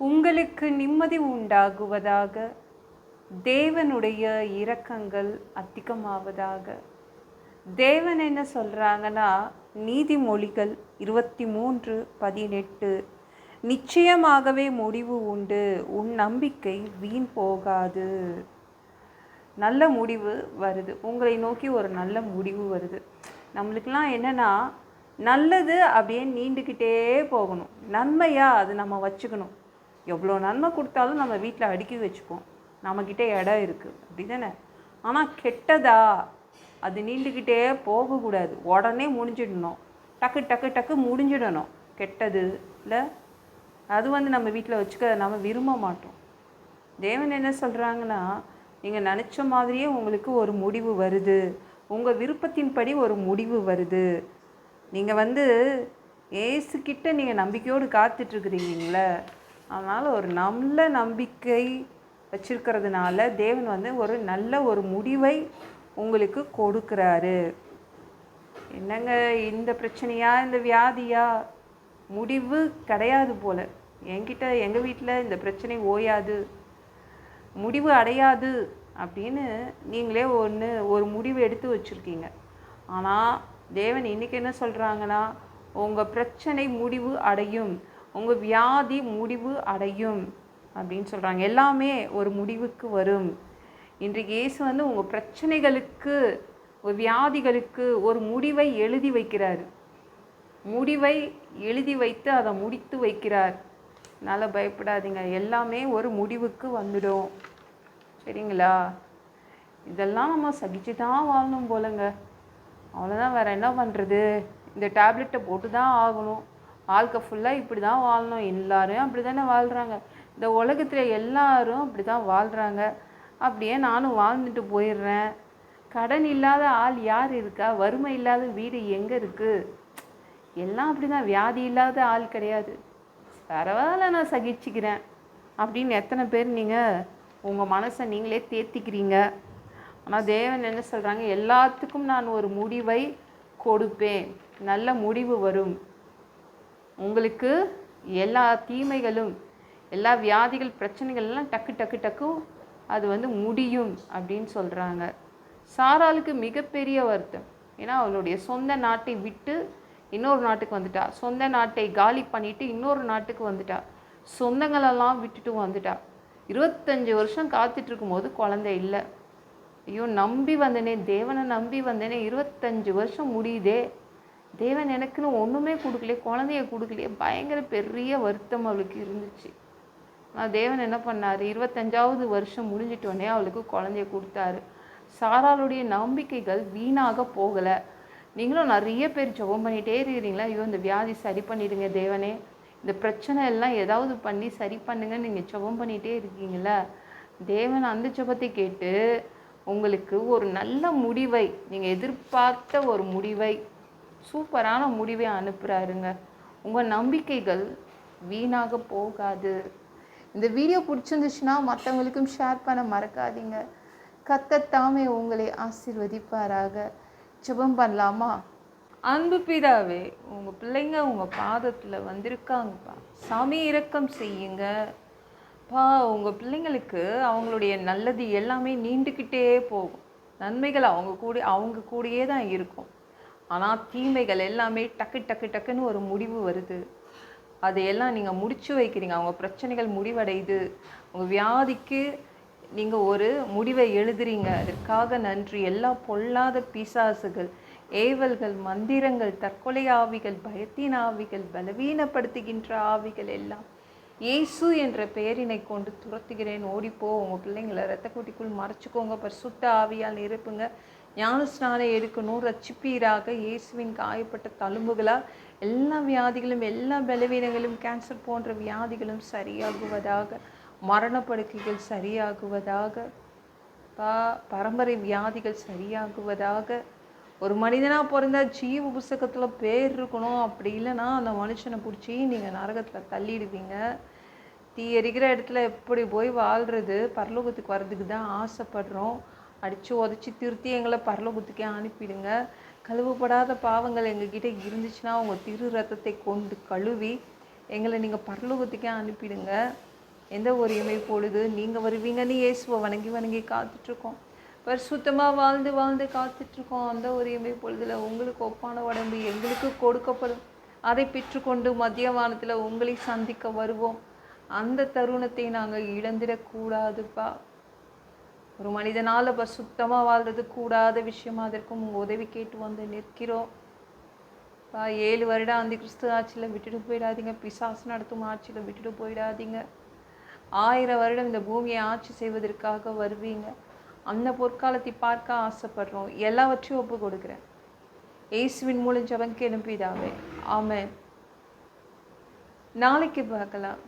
உங்களுக்கு நிம்மதி உண்டாகுவதாக. தேவனுடைய இரக்கங்கள் அதிகமாவதாக. தேவன் என்ன சொல்கிறாங்கன்னா, நீதிமொழிகள் 23:18, நிச்சயமாகவே முடிவு உண்டு, உன் நம்பிக்கை வீண் போகாது. நல்ல முடிவு வருது, உங்களை நோக்கி ஒரு நல்ல முடிவு வருது. நம்மளுக்கெல்லாம் என்னென்னா, நல்லது அப்படியே நீண்டுக்கிட்டே போகணும். நன்மையாக அது நம்ம வச்சுக்கணும். எவ்வளோ நன்மை கொடுத்தாலும் நம்ம வீட்டில் அடுக்கி வச்சுப்போம், நம்மக்கிட்ட இடம் இருக்குது, அப்படி தானே. ஆனால் கெட்டதா அது நீண்டுக்கிட்டே போகக்கூடாது, உடனே முடிஞ்சிடணும், டக்கு டக்கு டக்கு முடிஞ்சிடணும். கெட்டது இல்லை, அது நம்ம வீட்டில் வச்சுக்க நம்ம விரும்ப மாட்டோம். தேவன் என்ன சொல்கிறாங்கன்னா, நீங்கள் நினச்ச மாதிரியே உங்களுக்கு ஒரு முடிவு வருது, உங்கள் விருப்பத்தின்படி ஒரு முடிவு வருது. நீங்கள் ஏசுக்கிட்ட நீங்கள் நம்பிக்கையோடு காத்துட்ருக்குறீங்களே, அதனால் ஒரு நல்ல நம்பிக்கை வச்சிருக்கிறதுனால தேவன் ஒரு நல்ல ஒரு முடிவை உங்களுக்கு கொடுக்குறாரு. என்னங்க இந்த பிரச்சனையா, இந்த வியாதியா, முடிவு கிடையாது போல். எங்கள் வீட்டில் இந்த பிரச்சனை ஓயாது, முடிவு அடையாது அப்படின்னு நீங்களே ஒரு முடிவு எடுத்து வச்சுருக்கீங்க. ஆனால் தேவன் இன்றைக்கி என்ன சொல்கிறாங்கன்னா, உங்கள் பிரச்சனை முடிவு அடையும், உங்கள் வியாதி முடிவு அடையும் அப்படின்னு சொல்கிறாங்க. எல்லாமே ஒரு முடிவுக்கு வரும். இன்றைக்கு இயேசு உங்கள் பிரச்சனைகளுக்கு, ஒரு வியாதிகளுக்கு ஒரு முடிவை எழுதி வைக்கிறார். முடிவை எழுதி வைத்து அதை முடித்து வைக்கிறார். அதனால் பயப்படாதீங்க, எல்லாமே ஒரு முடிவுக்கு வந்துடும். சரிங்களா? இதெல்லாம் நம்ம சகிச்சு தான் வாழணும் போலங்க. அவ்வளோதான், வேறு என்ன பண்ணுறது? இந்த டேப்லெட்டை போட்டு தான் ஆகணும். வாழ்க்கை ஃபுல்லாக இப்படி தான் வாழணும். எல்லாரும் அப்படி தானே வாழ்கிறாங்க. இந்த உலகத்தில் எல்லாரும் அப்படி தான் வாழ்கிறாங்க. அப்படியே நானும் வாழ்ந்துட்டு போயிடுறேன். கடன் இல்லாத ஆள் யார் இருக்கா? வறுமை இல்லாத வீடு எங்கே இருக்குது? எல்லாம் அப்படி தான். வியாதி இல்லாத ஆள் கிடையாது. பரவாயில்ல, நான் சகிச்சுக்கிறேன் அப்படின்னு எத்தனை பேர் நீங்கள் உங்கள் மனசை நீங்களே தேர்த்திக்கிறீங்க. ஆனால் தேவன் என்ன சொல்கிறாங்க, எல்லாத்துக்கும் நான் ஒரு முடிவை கொடுப்பேன், நல்ல முடிவு வரும். உங்களுக்கு எல்லா தீமைகளும், எல்லா வியாதிகள், பிரச்சனைகள்லாம் டக்கு டக்கு டக்கு அது முடியும் அப்படின்னு சொல்கிறாங்க. சாராளுக்கு மிகப்பெரிய வருத்தம். ஏன்னா அவளுடைய சொந்த நாட்டை விட்டு இன்னொரு நாட்டுக்கு வந்துட்டா. சொந்த நாட்டை காலி பண்ணிவிட்டு இன்னொரு நாட்டுக்கு வந்துட்டா. சொந்தங்களெல்லாம் விட்டுட்டு வந்துட்டா. 25 வருஷம் காத்துட்ருக்கும் போது குழந்தை இல்லை. ஐயோ, நம்பி வந்தனே, தேவனை நம்பி வந்தேனே, 25 வருஷம் முடியுதே, தேவன் எனக்குன்னு ஒன்றுமே கொடுக்கலையே, குழந்தைய கொடுக்கலையே, பயங்கர பெரிய வருத்தம் அவளுக்கு இருந்துச்சு. ஆனால் தேவன் என்ன பண்ணார், 25வது வருஷம் முடிஞ்சிட்டோடனே அவளுக்கு குழந்தைய கொடுத்தாரு. சாராளுடைய நம்பிக்கைகள் வீணாக போகலை. நீங்களும் நிறைய பேர் ஜெபம் பண்ணிகிட்டே இருக்கிறீங்களா, ஐயோ இந்த வியாதி சரி பண்ணிடுங்க தேவனே, இந்த பிரச்சனை எல்லாம் ஏதாவது பண்ணி சரி பண்ணுங்கன்னு நீங்கள் ஜெபம் பண்ணிகிட்டே இருக்கீங்களா? தேவன் அந்த ஜெபத்தை கேட்டு உங்களுக்கு ஒரு நல்ல முடிவை, நீங்கள் எதிர்பார்த்த ஒரு முடிவை, சூப்பரான முடிவை அனுப்புகிறாருங்க. உங்கள் நம்பிக்கைகள் வீணாக போகாது. இந்த வீடியோ பிடிச்சிருந்துச்சுன்னா மற்றவங்களுக்கும் ஷேர் பண்ண மறக்காதீங்க. கர்த்தர் உங்களை ஆசீர்வதிப்பாராக. ஜெபம் பண்ணலாமா? அன்பு பிதாவே, உங்கள் பிள்ளைங்க உங்கள் பாதத்தில் வந்திருக்காங்கப்பா. சாமி இரக்கம் செய்யுங்க பா. உங்கள் பிள்ளைங்களுக்கு அவங்களுடைய நல்லது எல்லாமே நீண்டுக்கிட்டே போகும். நன்மைகள் அவங்க கூடயே தான் இருக்கும். ஆனால் தீமைகள் எல்லாமே டக்கு டக்கு டக்குன்னு ஒரு முடிவு வருது. அதையெல்லாம் நீங்கள் முடிச்சு வைக்கிறீங்க. அவங்க பிரச்சனைகள் முடிவடையுது. உங்கள் வியாதிக்கு நீங்கள் ஒரு முடிவை எழுதுறீங்க. அதற்காக நன்றி. எல்லா பொல்லாத பிசாசுகள், ஏவல்கள், மந்திரங்கள், தற்கொலை ஆவிகள், பயத்தின் ஆவிகள், பலவீனப்படுத்துகின்ற ஆவிகள் எல்லாம் இயேசு என்ற பெயரினை கொண்டு துரத்துகிறேன். ஓடிப்போ. உங்கள் பிள்ளைங்களை இரத்த கூட்டிக்குள் மறைச்சிக்கோங்க. பரிசுத்த ஆவியால் நிரப்புங்க. ஞான ஸ்நானம் எடுக்கணும். ரட்சிப்பீராக. இயேசுவின் காயப்பட்ட தழும்புகளால் எல்லா வியாதிகளும், எல்லா பலவீனங்களும், கேன்சர் போன்ற வியாதிகளும் சரியாகுவதாக. மரணப்படுக்கைகள் சரியாகுவதாக. பரம்பரை வியாதிகள் சரியாகுவதாக. ஒரு மனிதனாக பிறந்தா ஜீவ புஸ்தகத்தில் பேர் இருக்கணும். அப்படி இல்லைன்னா அந்த மனுஷனை பிடிச்சி நீங்கள் நரகத்தில் தள்ளிடுவீங்க. தீ எரிக்கிற இடத்துல எப்படி போய் வாழ்கிறது? பரலோகத்துக்கு வர்றதுக்கு தான் ஆசைப்படுறோம். அடித்து உதச்சி திருத்தி எங்களை பரலோகத்துக்கே அனுப்பிடுங்க. கழுவப்படாத பாவங்கள் எங்ககிட்ட இருந்துச்சுன்னா உங்கள் திரு ரத்தத்தை கொண்டு கழுவி எங்களை நீங்கள் பரலோகத்துக்கே அனுப்பிடுங்க. எந்த ஒரு இமை பொழுது நீங்கள் வருவீங்கன்னு இயேசுவை வணங்கி வணங்கி காத்துட்ருக்கோம். பரிசுத்தமாக வாழ்ந்து வாழ்ந்து காத்துட்ருக்கோம். அந்த ஒரு இமை பொழுதில் உங்களுக்கு ஒப்பான உடம்பு எங்களுக்கு கொடுக்கப்படும். அதை பெற்றுக்கொண்டு மத்திய வானத்தில் உங்களை சந்திக்க வருவோம். அந்த தருணத்தை நாங்கள் இழந்திடக்கூடாதுப்பா. ஒரு மனிதனால் பரிசுத்தமாக வாழ்றது கூடாத விஷயமா, அதற்கும் உங்கள் உதவி கேட்டு வந்து நிற்கிறோம். 7 வருடம் அந்த கிறிஸ்து ஆட்சியில் விட்டுட்டு போயிடாதீங்க. பிசாசு நடத்தும் ஆட்சியில் விட்டுட்டு போயிடாதீங்க. 1000 வருடம் இந்த பூமியை ஆட்சி செய்வதற்காக வருவீங்க. அந்த பொற்காலத்தை பார்க்க ஆசைப்படுறோம். எல்லாவற்றையும் ஒப்பு கொடுக்குறேன். இயேசுவின் மூலம் ஜெபம் கேளும் பிதாவே. ஆமென். நாளைக்கு பார்க்கலாம்.